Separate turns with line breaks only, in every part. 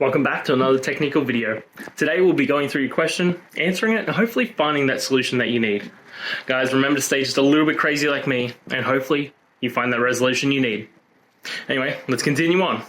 Welcome back to another technical video. Today we'll be going through your question, answering it, and hopefully finding that solution that you need. Guys, remember to stay just a little bit crazy like me, and hopefully you find that resolution you need. Anyway, let's continue on.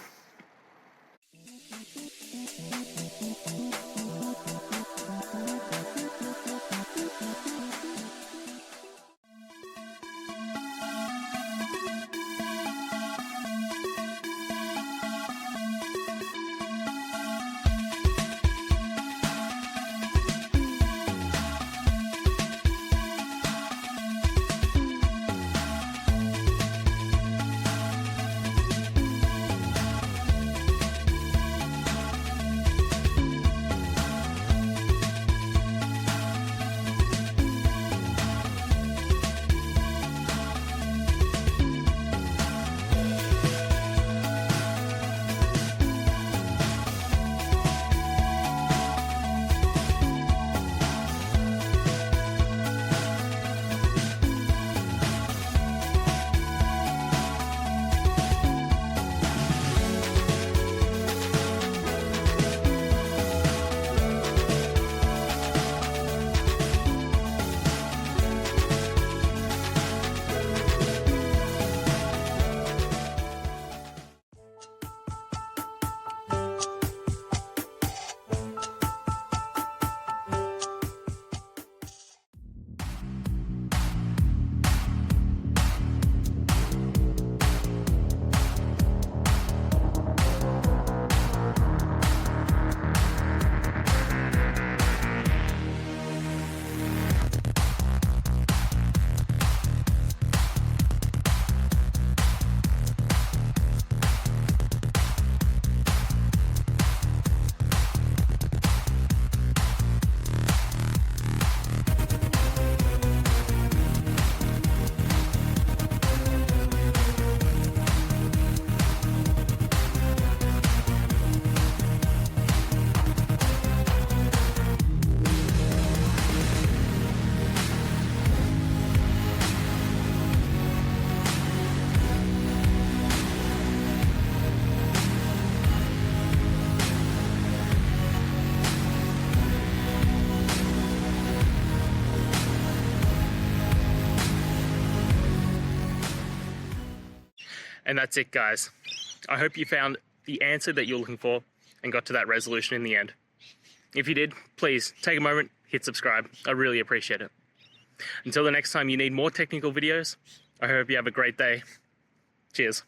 And that's it, guys. I hope you found the answer that you're looking for and got to that resolution in the end. If you did, please take a moment, hit subscribe. I really appreciate it. Until the next time you need more technical videos, I hope you have a great day. Cheers.